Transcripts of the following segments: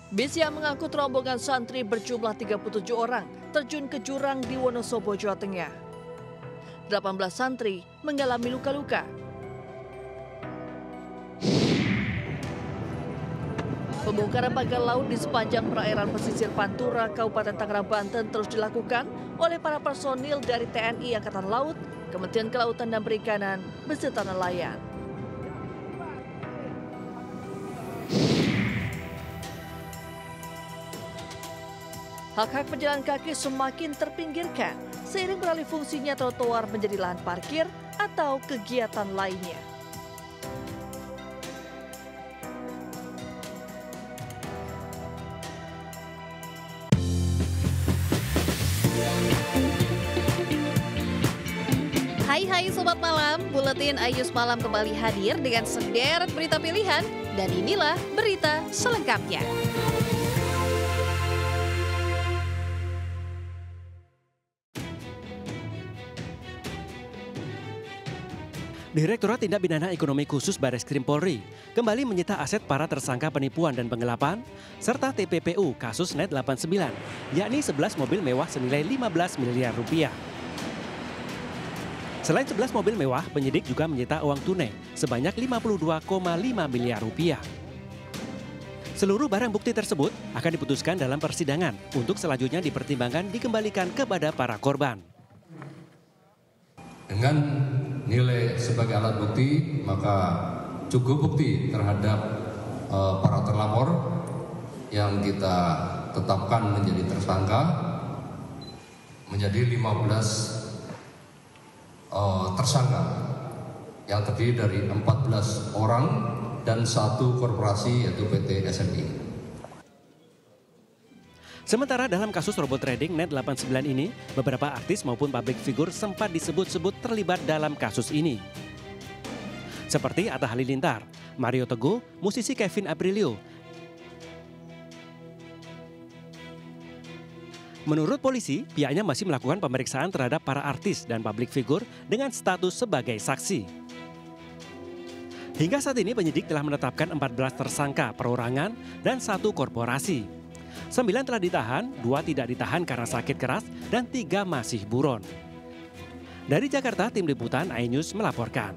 Bis yang mengangkut rombongan santri berjumlah 37 orang terjun ke jurang di Wonosobo, Jawa Tengah. 18 santri mengalami luka-luka. Pembongkaran pagar laut di sepanjang perairan pesisir Pantura, Kabupaten Tangerang, Banten terus dilakukan oleh para personil dari TNI Angkatan Laut, Kementerian Kelautan dan Perikanan, beserta nelayan. Hak-hak pejalan kaki semakin terpinggirkan seiring beralih fungsinya trotoar menjadi lahan parkir atau kegiatan lainnya. Hai Sobat Malam, Buletin Ayus Malam kembali hadir dengan sederet berita pilihan dan inilah berita selengkapnya. Direktorat Tindak Pidana Ekonomi Khusus Bareskrim Polri kembali menyita aset para tersangka penipuan dan penggelapan serta TPPU kasus Net 89, yakni 11 mobil mewah senilai 15 miliar rupiah. Selain 11 mobil mewah, penyidik juga menyita uang tunai sebanyak 52,5 miliar rupiah. Seluruh barang bukti tersebut akan diputuskan dalam persidangan untuk selanjutnya dipertimbangkan dikembalikan kepada para korban. Dengan nilai sebagai alat bukti, maka cukup bukti terhadap para terlapor yang kita tetapkan menjadi tersangka menjadi 15 tersangka yang terdiri dari 14 orang dan 1 korporasi yaitu PT SMI. Sementara dalam kasus robot trading Net 89 ini, beberapa artis maupun publik figur sempat disebut-sebut terlibat dalam kasus ini. Seperti Atta Halilintar, Mario Teguh, musisi Kevin Aprilio. Menurut polisi, pihaknya masih melakukan pemeriksaan terhadap para artis dan publik figur dengan status sebagai saksi. Hingga saat ini penyidik telah menetapkan 14 tersangka perorangan dan 1 korporasi. 9 telah ditahan, 2 tidak ditahan karena sakit keras, dan 3 masih buron. Dari Jakarta, Tim Liputan iNews melaporkan.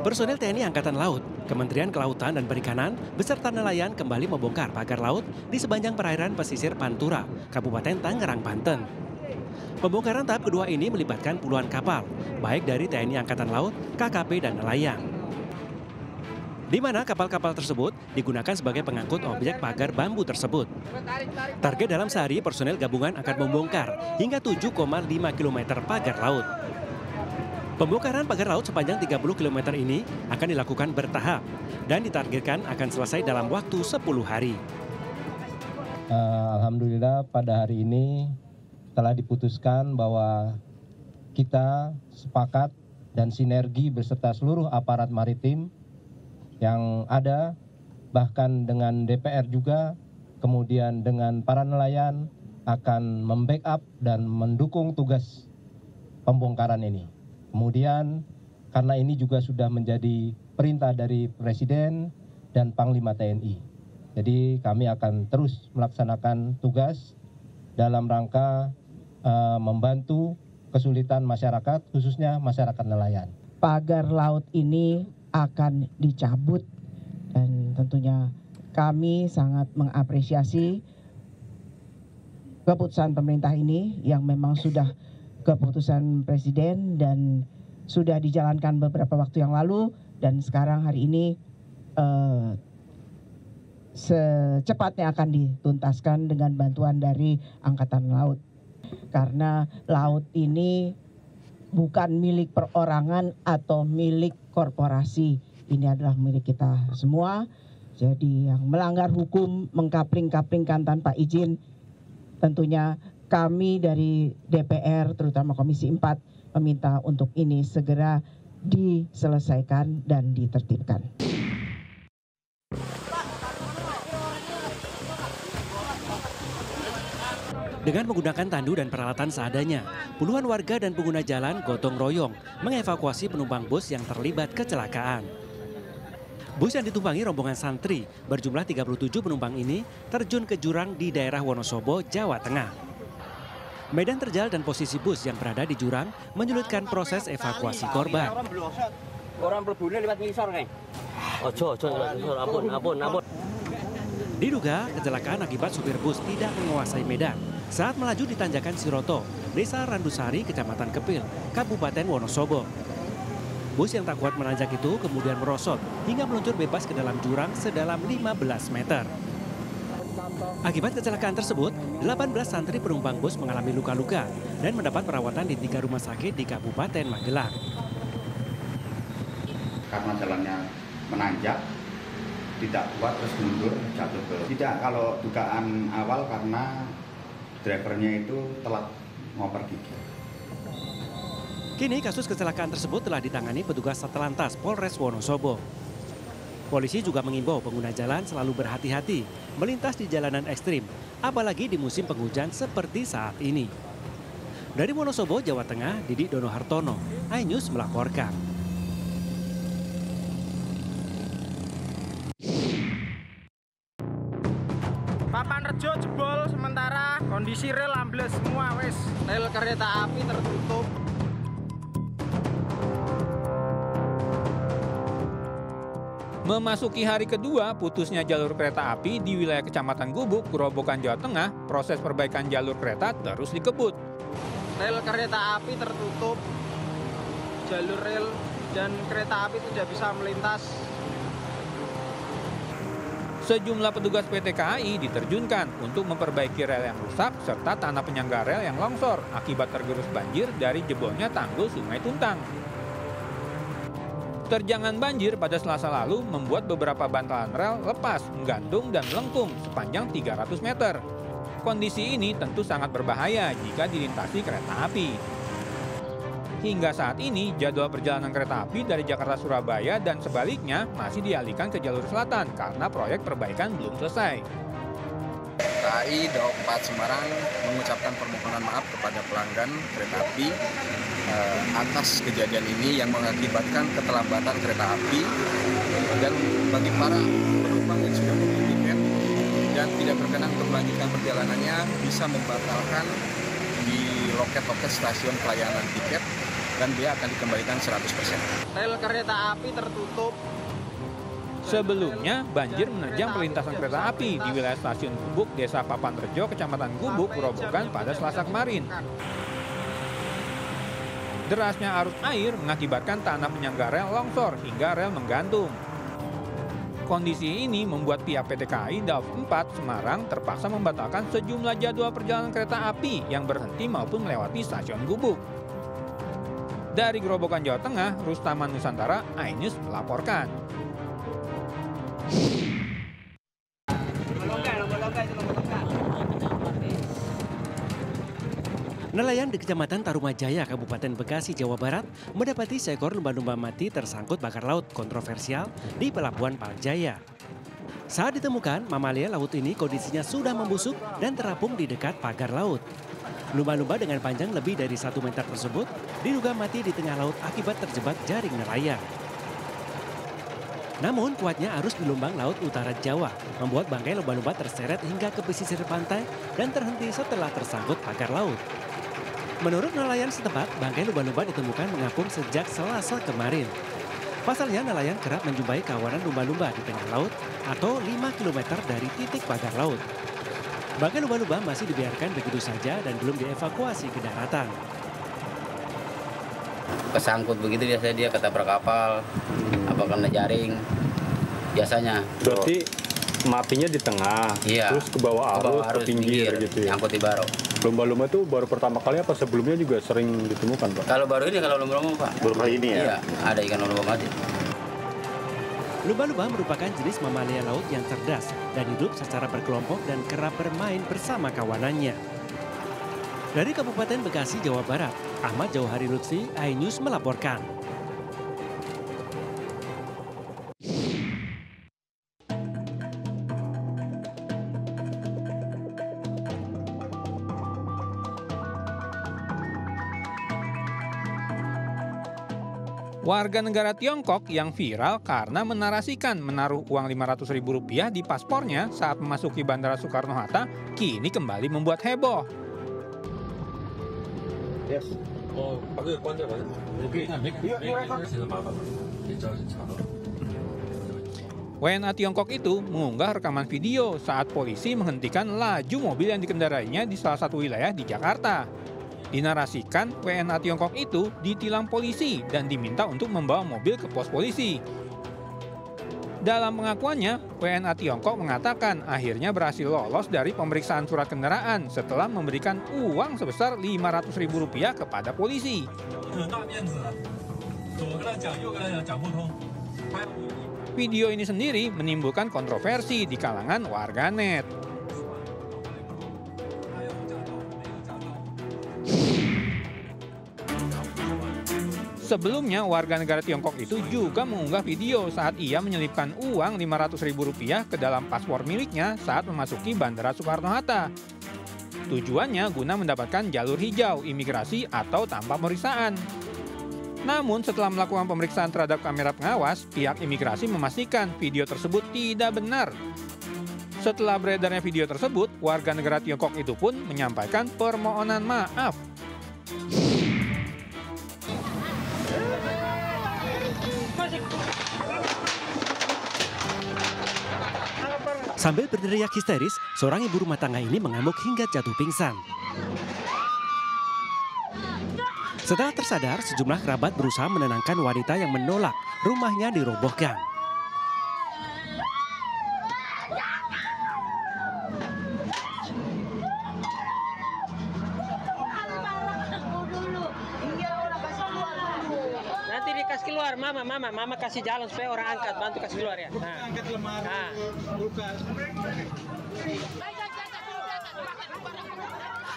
Personil TNI Angkatan Laut, Kementerian Kelautan dan Perikanan, beserta nelayan kembali membongkar pagar laut di sepanjang perairan pesisir Pantura, Kabupaten Tangerang, Banten. Pembongkaran tahap kedua ini melibatkan puluhan kapal, baik dari TNI Angkatan Laut, KKP, dan nelayan. Di mana kapal-kapal tersebut digunakan sebagai pengangkut objek pagar bambu tersebut. Target dalam sehari personel gabungan akan membongkar hingga 7,5 km pagar laut. Pembongkaran pagar laut sepanjang 30 km ini akan dilakukan bertahap dan ditargetkan akan selesai dalam waktu 10 hari. Alhamdulillah pada hari ini telah diputuskan bahwa kita sepakat dan sinergi beserta seluruh aparat maritim yang ada, bahkan dengan DPR juga, kemudian dengan para nelayan akan membackup dan mendukung tugas pembongkaran ini. Kemudian karena ini juga sudah menjadi perintah dari Presiden dan Panglima TNI. Jadi kami akan terus melaksanakan tugas dalam rangka membantu kesulitan masyarakat, khususnya masyarakat nelayan. Pagar laut ini akan dicabut dan tentunya kami sangat mengapresiasi keputusan pemerintah ini yang memang sudah keputusan Presiden dan sudah dijalankan beberapa waktu yang lalu dan sekarang hari ini secepatnya akan dituntaskan dengan bantuan dari Angkatan Laut. Karena laut ini bukan milik perorangan atau milik korporasi. Ini adalah milik kita semua. Jadi yang melanggar hukum, mengkapling-kaplingkan tanpa izin, tentunya kami dari DPR, terutama Komisi 4, meminta untuk ini segera diselesaikan dan ditertibkan. Dengan menggunakan tandu dan peralatan seadanya, puluhan warga dan pengguna jalan gotong royong mengevakuasi penumpang bus yang terlibat kecelakaan. Bus yang ditumpangi rombongan santri berjumlah 37 penumpang ini terjun ke jurang di daerah Wonosobo, Jawa Tengah. Medan terjal dan posisi bus yang berada di jurang menyulitkan proses evakuasi korban. Orang berbunyi lewat ngisor, nih. Ojo, ampun. Diduga kecelakaan akibat supir bus tidak menguasai medan saat melaju di tanjakan Siroto, Desa Randusari, Kecamatan Kepil, Kabupaten Wonosobo. Bus yang tak kuat menanjak itu kemudian merosot hingga meluncur bebas ke dalam jurang sedalam 15 meter. Akibat kecelakaan tersebut, 18 santri penumpang bus mengalami luka-luka dan mendapat perawatan di 3 rumah sakit di Kabupaten Magelang. Karena jalannya menanjak, tidak kuat terus mundur jatuh ke. Tidak, kalau dugaan awal karena drivernya itu telat ngoper gigi. Kini kasus kecelakaan tersebut telah ditangani petugas Satlantas Polres Wonosobo. Polisi juga mengimbau pengguna jalan selalu berhati-hati melintas di jalanan ekstrim, apalagi di musim penghujan seperti saat ini. Dari Wonosobo, Jawa Tengah, Didik Dono Hartono, iNews melaporkan. Papan Rejo jebol sementara, kondisi rel ambles semua wes. Rel kereta api tertutup. Memasuki hari kedua putusnya jalur kereta api di wilayah Kecamatan Gubuk, Grobogan, Jawa Tengah, proses perbaikan jalur kereta terus dikebut. Rel kereta api tertutup, jalur rel dan kereta api tidak bisa melintas. Sejumlah petugas PT KAI diterjunkan untuk memperbaiki rel yang rusak serta tanah penyangga rel yang longsor akibat tergerus banjir dari jebolnya tanggul Sungai Tuntang. Terjangan banjir pada Selasa lalu membuat beberapa bantalan rel lepas, menggantung dan melengkung sepanjang 300 meter. Kondisi ini tentu sangat berbahaya jika dilintasi kereta api. Hingga saat ini, jadwal perjalanan kereta api dari Jakarta-Surabaya dan sebaliknya masih dialihkan ke jalur selatan karena proyek perbaikan belum selesai. KAI Daob 4 Semarang mengucapkan permohonan maaf kepada pelanggan kereta api atas kejadian ini yang mengakibatkan keterlambatan kereta api, dan bagi para penumpang yang sudah membeli tiket dan tidak berkenan untuk melanjutkan perjalanannya bisa membatalkan di loket-loket stasiun pelayanan tiket dan dia akan dikembalikan 100%. Rel kereta api tertutup. Sebelumnya, banjir menerjang perlintasan kereta api di wilayah stasiun Gubuk, Desa Papan Rejo, Kecamatan Gubuk, Grobogan pada Selasa kemarin. Derasnya arus air mengakibatkan tanah penyangga rel longsor hingga rel menggantung. Kondisi ini membuat pihak PT KAI Daob 4 Semarang terpaksa membatalkan sejumlah jadwal perjalanan kereta api yang berhenti maupun melewati stasiun Gubuk. Dari Grobogan, Jawa Tengah, Rustaman Nusantara, iNews melaporkan. Nelayan di Kecamatan Tarumajaya, Kabupaten Bekasi, Jawa Barat mendapati seekor lumba-lumba mati tersangkut bakar laut kontroversial di Pelabuhan Paljaya. Saat ditemukan, mamalia laut ini kondisinya sudah membusuk dan terapung di dekat pagar laut. Lumba-lumba dengan panjang lebih dari 1 meter tersebut diduga mati di tengah laut akibat terjebak jaring nelayan. Namun kuatnya arus di Lumbang Laut Utara Jawa membuat bangkai lumba-lumba terseret hingga ke pesisir pantai dan terhenti setelah tersangkut pagar laut. Menurut nelayan setempat, bangkai lumba-lumba ditemukan mengapung sejak Selasa kemarin. Pasalnya nelayan kerap menjumpai kawanan lumba-lumba di tengah laut atau 5 km dari titik pagar laut. Bangkai lumba-lumba masih dibiarkan begitu saja dan belum dievakuasi ke daratan. Kesangkut begitu biasanya dia ketabrak kapal, apa kena jaring, biasanya. Berarti matinya di tengah, iya, terus ke bawah arus, ke pinggir gitu ya? Nyangkut di baro. Lumba-lumba itu baru pertama kali apa sebelumnya juga sering ditemukan, Pak? Kalau baru ini, kalau lumba-lumba, Pak. Baru kali ini ya? Iya, ada ikan lumba mati. Lumba-lumba merupakan jenis mamalia laut yang cerdas dan hidup secara berkelompok dan kerap bermain bersama kawanannya. Dari Kabupaten Bekasi, Jawa Barat, Ahmad Jauhari Lutfi, iNews melaporkan. Warga negara Tiongkok yang viral karena menarasikan menaruh uang Rp500.000 di paspornya saat memasuki Bandara Soekarno-Hatta kini kembali membuat heboh. WNA Tiongkok itu mengunggah rekaman video saat polisi menghentikan laju mobil yang dikendarainya di salah satu wilayah di Jakarta. Dinarasikan, WNA Tiongkok itu ditilang polisi dan diminta untuk membawa mobil ke pos polisi. Dalam pengakuannya, WNA Tiongkok mengatakan akhirnya berhasil lolos dari pemeriksaan surat kendaraan setelah memberikan uang sebesar Rp500.000 kepada polisi. Video ini sendiri menimbulkan kontroversi di kalangan warganet. Sebelumnya, warga negara Tiongkok itu juga mengunggah video saat ia menyelipkan uang Rp500.000 ke dalam paspor miliknya saat memasuki Bandara Soekarno-Hatta. Tujuannya guna mendapatkan jalur hijau imigrasi atau tanpa pemeriksaan. Namun setelah melakukan pemeriksaan terhadap kamera pengawas, pihak imigrasi memastikan video tersebut tidak benar. Setelah beredarnya video tersebut, warga negara Tiongkok itu pun menyampaikan permohonan maaf. Sambil berteriak histeris, seorang ibu rumah tangga ini mengamuk hingga jatuh pingsan. Setelah tersadar, sejumlah kerabat berusaha menenangkan wanita yang menolak rumahnya dirobohkan. Nanti dikasih keluar, mama kasih jalan supaya orang angkat, bantu kasih keluar ya. Angkat lemari,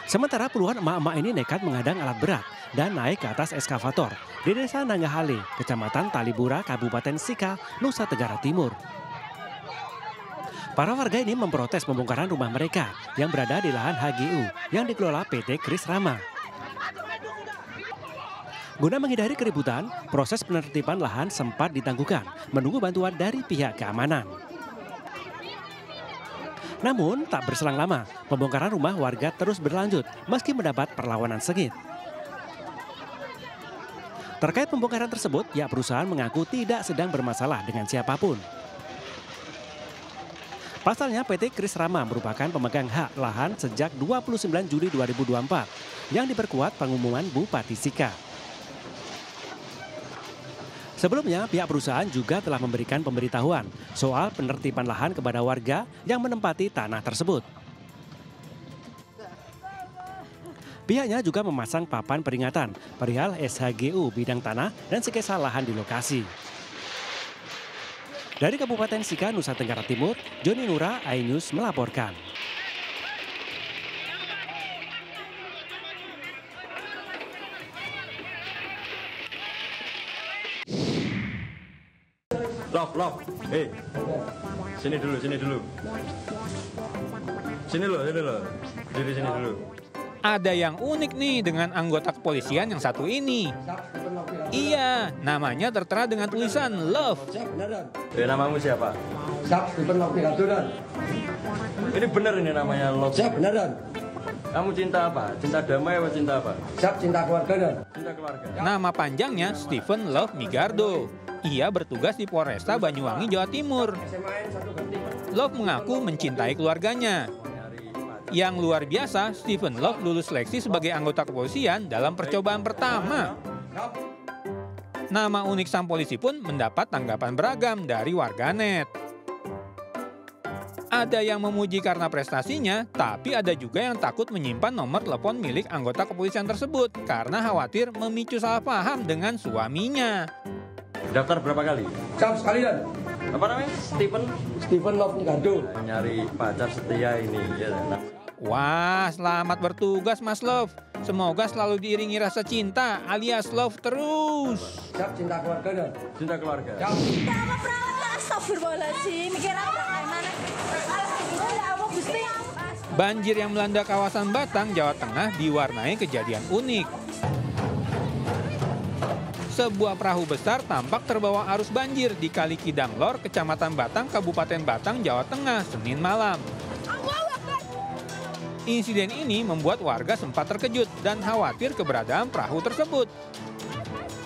Sementara puluhan emak-emak ini nekat mengadang alat berat dan naik ke atas eskavator di Desa Nanggahale, Kecamatan Talibura, Kabupaten Sika, Nusa Tenggara Timur. Para warga ini memprotes pembongkaran rumah mereka yang berada di lahan HGU yang dikelola PT Kris Rama. Guna menghindari keributan, proses penertiban lahan sempat ditangguhkan menunggu bantuan dari pihak keamanan. Namun, tak berselang lama, pembongkaran rumah warga terus berlanjut meski mendapat perlawanan sengit. Terkait pembongkaran tersebut, pihak perusahaan mengaku tidak sedang bermasalah dengan siapapun. Pasalnya, PT Kris Rama merupakan pemegang hak lahan sejak 29 Juli 2024 yang diperkuat pengumuman Bupati Sika. Sebelumnya, pihak perusahaan juga telah memberikan pemberitahuan soal penertiban lahan kepada warga yang menempati tanah tersebut. Pihaknya juga memasang papan peringatan perihal SHGU bidang tanah dan sekesa lahan di lokasi. Dari Kabupaten Sika, Nusa Tenggara Timur, Joni Nura, iNews melaporkan. Love, hei, sini dulu. Sini loh, diri sini dulu. Ada yang unik nih dengan anggota kepolisian yang satu ini. Iya, namanya tertera dengan tulisan Love. Namamu siapa? Stephen Love Migardo. Ini benar ini namanya Love. Siap, beneran. Kamu cinta apa? Cinta damai atau cinta apa? Siap, cinta keluarga dan. Cinta keluarga. Nama panjangnya Stephen Love Migardo. Ia bertugas di Polresta Banyuwangi, Jawa Timur. Love mengaku mencintai keluarganya. Yang luar biasa, Stephen Love lulus seleksi sebagai anggota kepolisian dalam percobaan pertama. Nama unik sang polisi pun mendapat tanggapan beragam dari warganet. Ada yang memuji karena prestasinya, tapi ada juga yang takut menyimpan nomor telepon milik anggota kepolisian tersebut karena khawatir memicu salah paham dengan suaminya. Daftar berapa kali? Sekali dan. Apa namanya? Stephen Love Migardo. Nyari pacar setia ini. Ya, wah, selamat bertugas Mas Love. Semoga selalu diiringi rasa cinta alias love terus. Siap, cinta keluarga dan. Cinta keluarga. Banjir yang melanda kawasan Batang, Jawa Tengah diwarnai kejadian unik. Sebuah perahu besar tampak terbawa arus banjir di Kali Kidang Lor, Kecamatan Batang, Kabupaten Batang, Jawa Tengah, Senin malam. Insiden ini membuat warga sempat terkejut dan khawatir keberadaan perahu tersebut.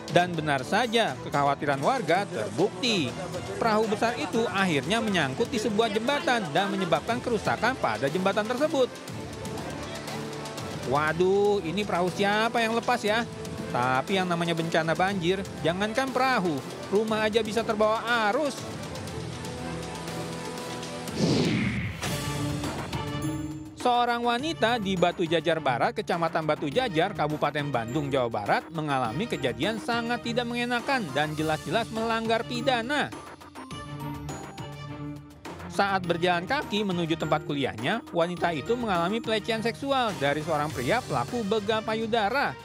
Dan benar saja, kekhawatiran warga terbukti. Perahu besar itu akhirnya menyangkut di sebuah jembatan dan menyebabkan kerusakan pada jembatan tersebut. Waduh, ini perahu siapa yang lepas ya? Tapi yang namanya bencana banjir, jangankan perahu, rumah aja bisa terbawa arus. Seorang wanita di Batu Jajar Barat, Kecamatan Batu Jajar, Kabupaten Bandung, Jawa Barat, mengalami kejadian sangat tidak mengenakan dan jelas-jelas melanggar pidana. Saat berjalan kaki menuju tempat kuliahnya, wanita itu mengalami pelecehan seksual dari seorang pria pelaku begal payudara.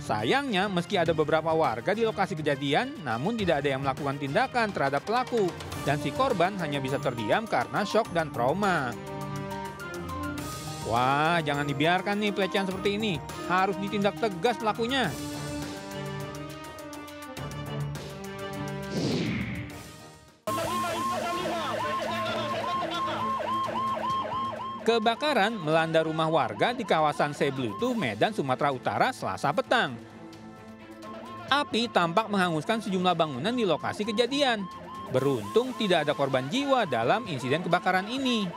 Sayangnya, meski ada beberapa warga di lokasi kejadian, namun tidak ada yang melakukan tindakan terhadap pelaku, dan si korban hanya bisa terdiam karena syok dan trauma. Wah, jangan dibiarkan nih pelecehan seperti ini, harus ditindak tegas pelakunya. Kebakaran melanda rumah warga di kawasan Seblutuh, Medan, Sumatera Utara, Selasa petang. Api tampak menghanguskan sejumlah bangunan di lokasi kejadian. Beruntung tidak ada korban jiwa dalam insiden kebakaran ini.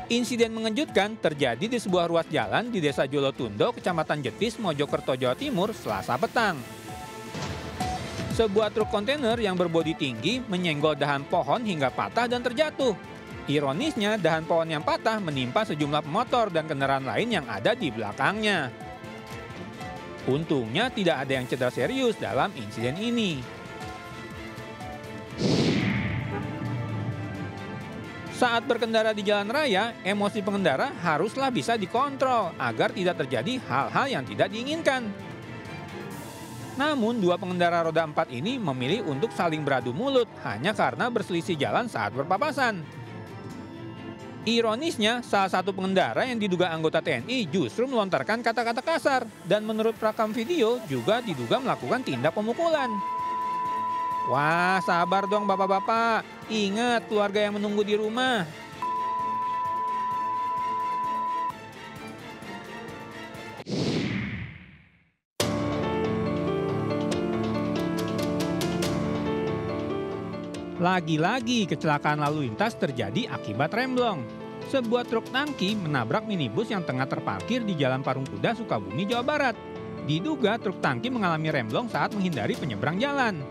Insiden mengejutkan terjadi di sebuah ruas jalan di Desa Jolotundo, Kecamatan Jetis, Mojokerto, Jawa Timur, Selasa petang. Sebuah truk kontainer yang berbodi tinggi menyenggol dahan pohon hingga patah dan terjatuh. Ironisnya, dahan pohon yang patah menimpa sejumlah pemotor dan kendaraan lain yang ada di belakangnya. Untungnya tidak ada yang cedera serius dalam insiden ini. Saat berkendara di jalan raya, emosi pengendara haruslah bisa dikontrol agar tidak terjadi hal-hal yang tidak diinginkan. Namun, dua pengendara roda 4 ini memilih untuk saling beradu mulut hanya karena berselisih jalan saat berpapasan. Ironisnya, salah satu pengendara yang diduga anggota TNI justru melontarkan kata-kata kasar dan menurut perekam video juga diduga melakukan tindak pemukulan. Wah, sabar dong bapak-bapak, ingat keluarga yang menunggu di rumah. Lagi-lagi kecelakaan lalu lintas terjadi akibat remblong. Sebuah truk tangki menabrak minibus yang tengah terparkir di Jalan Parung Kuda, Sukabumi, Jawa Barat. Diduga truk tangki mengalami remblong saat menghindari penyeberang jalan.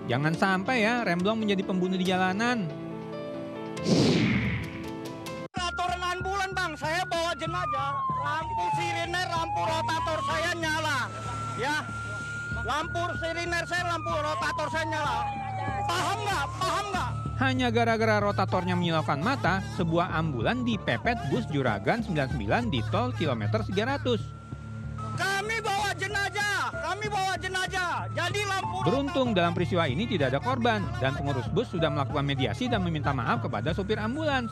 Jangan sampai ya remblong menjadi pembunuh di jalanan. Peraturan ambulan bang, saya bawa jenazah, lampu sirine, lampu rotator saya nyala. Ya, lampu sirine saya, lampu rotator saya nyala. Paham nggak? Paham nggak? Hanya gara-gara rotatornya menyilaukan mata, sebuah ambulan dipepet bus Juragan 99 di tol kilometer 300. Kami bawa jenazah, jadi lampu... Beruntung dalam peristiwa ini tidak ada korban dan pengurus bus sudah melakukan mediasi dan meminta maaf kepada sopir ambulans.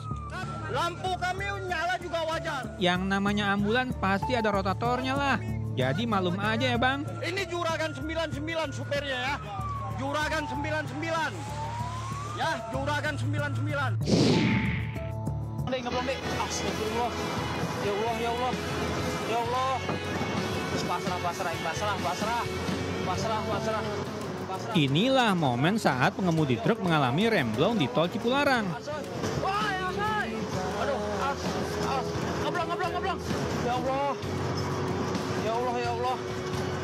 Lampu kami nyala juga wajar. Yang namanya ambulans pasti ada rotatornya lah, jadi maklum aja ya bang. Ini Juragan 99 supirnya ya. Juragan 99. Ya, Juragan 99. Ngeblong deh. Astagfirullah. Ya Allah, ya Allah. Ya Allah. Pasrah. Inilah momen saat pengemudi truk mengalami remblong di tol Cipularang. Aduh, ngeblong. Ya Allah. Ya Allah, ya Allah.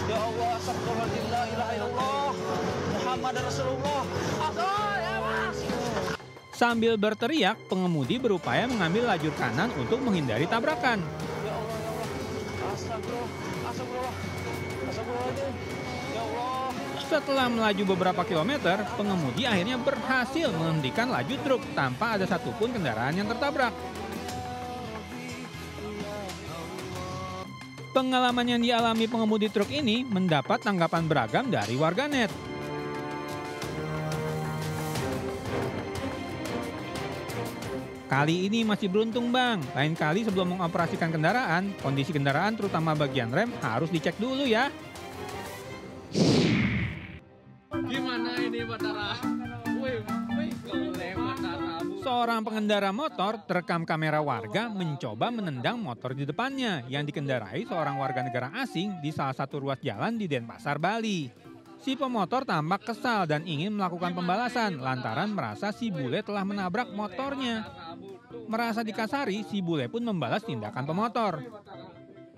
Ya Allah, astagfirullahaladzim, la ilaha illallah. Muhammad Rasulullah. Ya Mas. Sambil berteriak, pengemudi berupaya mengambil lajur kanan untuk menghindari tabrakan. Ya Allah, ya Allah. Astagfirullah. Ya Allah. Setelah melaju beberapa kilometer, pengemudi akhirnya berhasil menghentikan laju truk tanpa ada satupun kendaraan yang tertabrak. Pengalaman yang dialami pengemudi truk ini mendapat tanggapan beragam dari warganet. Kali ini masih beruntung bang, lain kali sebelum mengoperasikan kendaraan, kondisi kendaraan terutama bagian rem harus dicek dulu ya. Gimana ini Batara? Seorang pengendara motor terekam kamera warga mencoba menendang motor di depannya yang dikendarai seorang warga negara asing di salah satu ruas jalan di Denpasar, Bali. Si pemotor tampak kesal dan ingin melakukan pembalasan lantaran merasa si bule telah menabrak motornya. Merasa dikasari, si bule pun membalas tindakan pemotor.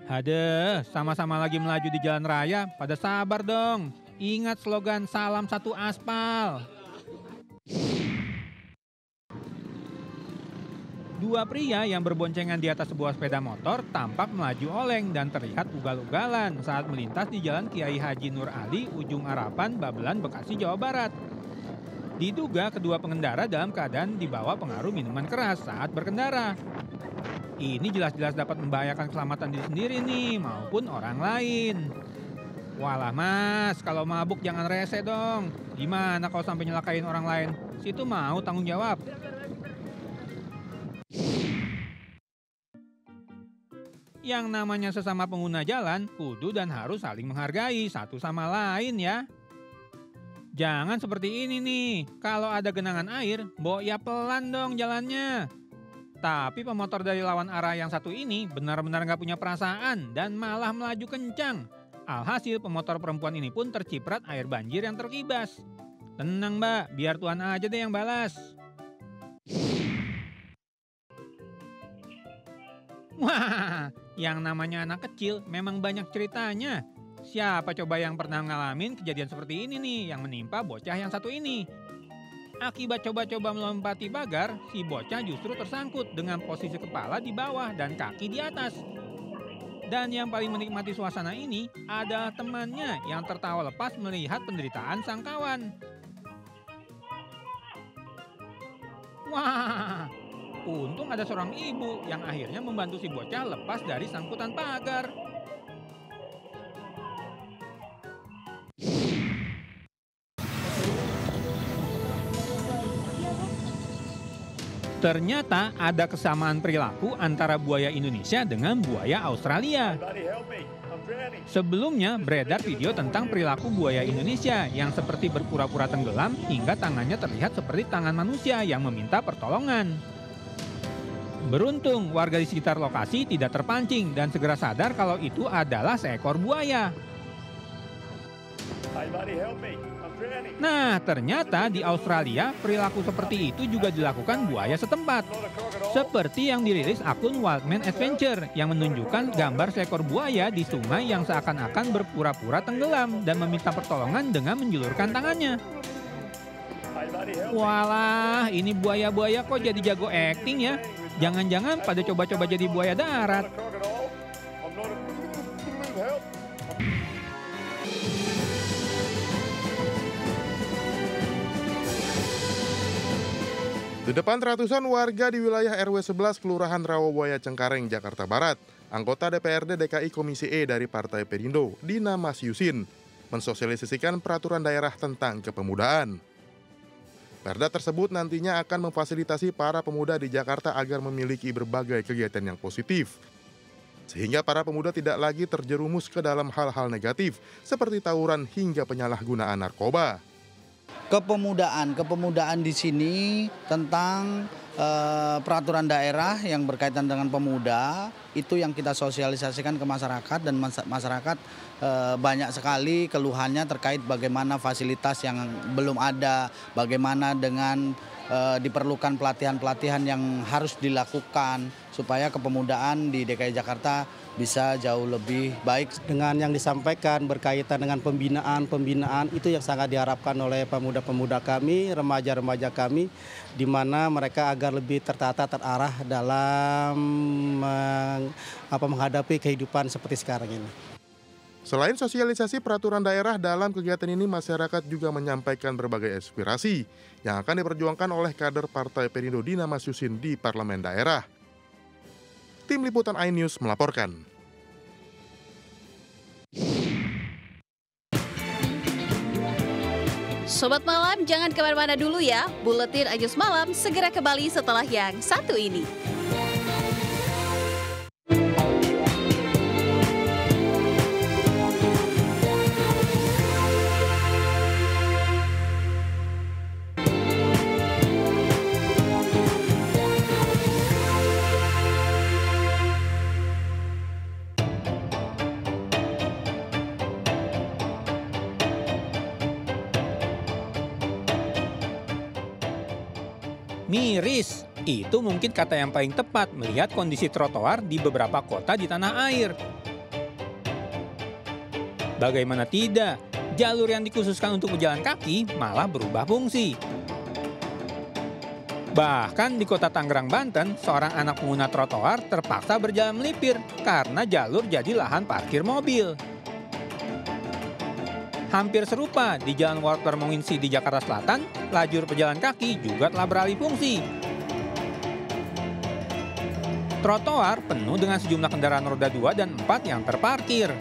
Hadeh, sama-sama lagi melaju di jalan raya, pada sabar dong. Ingat slogan salam satu aspal. Dua pria yang berboncengan di atas sebuah sepeda motor tampak melaju oleng dan terlihat ugal-ugalan saat melintas di Jalan Kiai Haji Nur Ali, Ujung Harapan, Babelan, Bekasi, Jawa Barat. Diduga kedua pengendara dalam keadaan dibawa pengaruh minuman keras saat berkendara. Ini jelas-jelas dapat membahayakan keselamatan diri sendiri nih maupun orang lain. Walah mas, kalau mabuk jangan rese dong. Gimana kalau sampai nyelakain orang lain? Situ mau tanggung jawab. Yang namanya sesama pengguna jalan, kudu dan harus saling menghargai satu sama lain ya. Jangan seperti ini nih, kalau ada genangan air, ya pelan dong jalannya. Tapi pemotor dari lawan arah yang satu ini benar-benar gak punya perasaan dan malah melaju kencang. Alhasil pemotor perempuan ini pun terciprat air banjir yang terkibas. Tenang mbak, biar Tuhan aja deh yang balas. Wah, yang namanya anak kecil memang banyak ceritanya. Siapa coba yang pernah ngalamin kejadian seperti ini nih yang menimpa bocah yang satu ini? Akibat coba-coba melompati pagar, si bocah justru tersangkut dengan posisi kepala di bawah dan kaki di atas. Dan yang paling menikmati suasana ini adalah temannya yang tertawa lepas melihat penderitaan sang kawan. Wah, untung ada seorang ibu yang akhirnya membantu si bocah lepas dari sangkutan pagar. Ternyata ada kesamaan perilaku antara buaya Indonesia dengan buaya Australia. Sebelumnya beredar video tentang perilaku buaya Indonesia yang seperti berpura-pura tenggelam hingga tangannya terlihat seperti tangan manusia yang meminta pertolongan. Beruntung warga di sekitar lokasi tidak terpancing dan segera sadar kalau itu adalah seekor buaya. Nah, ternyata di Australia perilaku seperti itu juga dilakukan buaya setempat. Seperti yang dirilis akun Wildman Adventure yang menunjukkan gambar seekor buaya di sungai yang seakan-akan berpura-pura tenggelam dan meminta pertolongan dengan menjulurkan tangannya. Walah, ini buaya-buaya kok jadi jago acting ya? Jangan-jangan pada coba-coba jadi buaya darat. Di depan ratusan warga di wilayah RW 11 Kelurahan Rawabuaya Cengkareng, Jakarta Barat, anggota DPRD DKI Komisi E dari Partai Perindo, Dina Masyusin, mensosialisasikan peraturan daerah tentang kepemudaan. Perda tersebut nantinya akan memfasilitasi para pemuda di Jakarta agar memiliki berbagai kegiatan yang positif. Sehingga para pemuda tidak lagi terjerumus ke dalam hal-hal negatif seperti tawuran hingga penyalahgunaan narkoba. Kepemudaan di sini tentang peraturan daerah yang berkaitan dengan pemuda itu yang kita sosialisasikan ke masyarakat dan masyarakat banyak sekali keluhannya terkait bagaimana fasilitas yang belum ada, bagaimana dengan diperlukan pelatihan-pelatihan yang harus dilakukan supaya kepemudaan di DKI Jakarta bisa jauh lebih baik. Dengan yang disampaikan berkaitan dengan pembinaan itu yang sangat diharapkan oleh pemuda-pemuda kami, remaja-remaja kami, di mana mereka agar lebih tertata, terarah dalam menghadapi kehidupan seperti sekarang ini. Selain sosialisasi peraturan daerah, dalam kegiatan ini masyarakat juga menyampaikan berbagai aspirasi yang akan diperjuangkan oleh kader Partai Perindo Dina Masyusin di Parlemen Daerah. Tim Liputan iNews melaporkan. Sobat Malam, jangan kemana-mana dulu ya. Buletin Ayus Malam segera kembali setelah yang satu ini. Miris, itu mungkin kata yang paling tepat melihat kondisi trotoar di beberapa kota di tanah air. Bagaimana tidak, jalur yang dikhususkan untuk pejalan kaki malah berubah fungsi. Bahkan di kota Tangerang, Banten, seorang anak pengguna trotoar terpaksa berjalan melipir karena jalur jadi lahan parkir mobil. Hampir serupa di Jalan Walter Monginsy di Jakarta Selatan, lajur pejalan kaki juga telah beralih fungsi. Trotoar penuh dengan sejumlah kendaraan roda 2 dan 4 yang terparkir.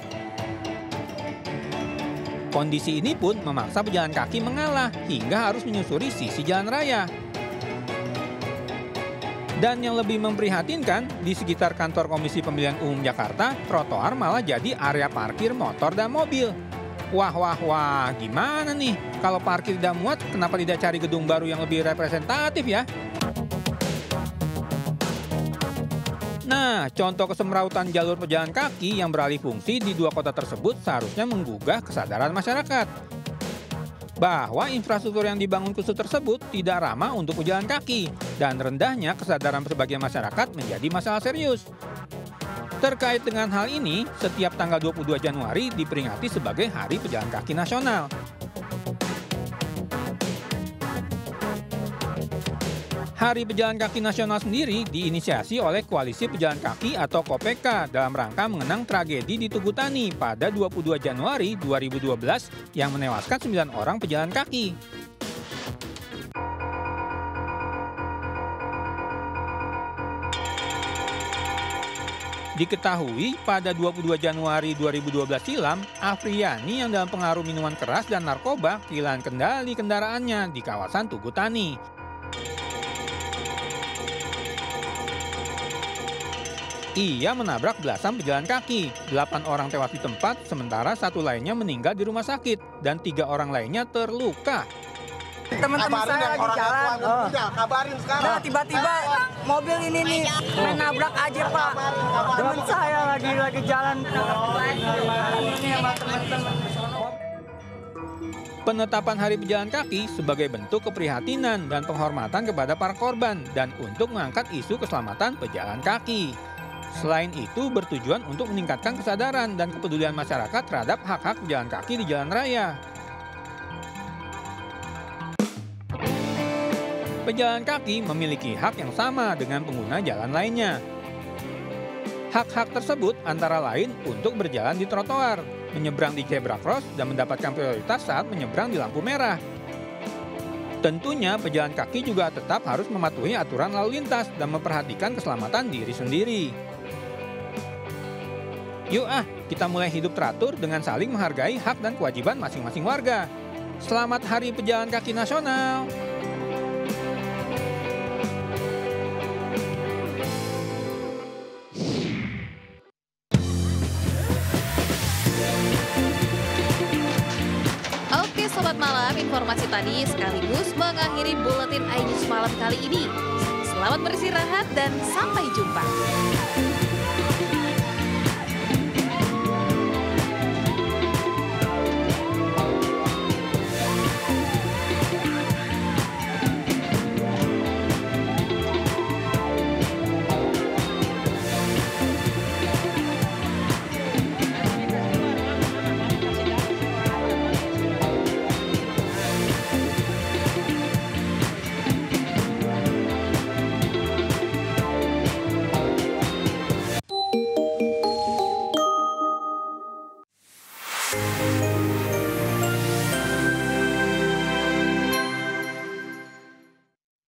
Kondisi ini pun memaksa pejalan kaki mengalah hingga harus menyusuri sisi jalan raya. Dan yang lebih memprihatinkan, di sekitar kantor Komisi Pemilihan Umum Jakarta, trotoar malah jadi area parkir motor dan mobil. Wah, gimana nih? Kalau parkir tidak muat, kenapa tidak cari gedung baru yang lebih representatif ya? Nah, contoh kesemrautan jalur pejalan kaki yang beralih fungsi di dua kota tersebut seharusnya menggugah kesadaran masyarakat. Bahwa infrastruktur yang dibangun khusus tersebut tidak ramah untuk pejalan kaki, dan rendahnya kesadaran sebagian masyarakat menjadi masalah serius. Terkait dengan hal ini, setiap tanggal 22 Januari diperingati sebagai Hari Pejalan Kaki Nasional. Hari Pejalan Kaki Nasional sendiri diinisiasi oleh Koalisi Pejalan Kaki atau KOPK dalam rangka mengenang tragedi di Tugu Tani pada 22 Januari 2012 yang menewaskan 9 orang pejalan kaki. Diketahui pada 22 Januari 2012 silam, Afriani yang dalam pengaruh minuman keras dan narkoba kehilangan kendali kendaraannya di kawasan Tugu Tani. Ia menabrak belasan pejalan kaki, 8 orang tewas di tempat, sementara 1 lainnya meninggal di rumah sakit, dan 3 orang lainnya terluka. Teman-teman saya lagi jalan, kabarin sekarang. Nah, tiba-tiba mobil ini nih menabrak aja Pak. Teman saya lagi jalan. Penetapan Hari Pejalan Kaki sebagai bentuk keprihatinan dan penghormatan kepada para korban dan untuk mengangkat isu keselamatan pejalan kaki. Selain itu, bertujuan untuk meningkatkan kesadaran dan kepedulian masyarakat terhadap hak-hak pejalan kaki di jalan raya. Pejalan kaki memiliki hak yang sama dengan pengguna jalan lainnya. Hak-hak tersebut antara lain untuk berjalan di trotoar, menyeberang di zebra cross, dan mendapatkan prioritas saat menyeberang di lampu merah. Tentunya pejalan kaki juga tetap harus mematuhi aturan lalu lintas dan memperhatikan keselamatan diri sendiri. Yuk kita mulai hidup teratur dengan saling menghargai hak dan kewajiban masing-masing warga. Selamat Hari Pejalan Kaki Nasional! Oke Sobat Malam, informasi tadi sekaligus mengakhiri Buletin Ayus Malam kali ini. Selamat beristirahat dan sampai jumpa.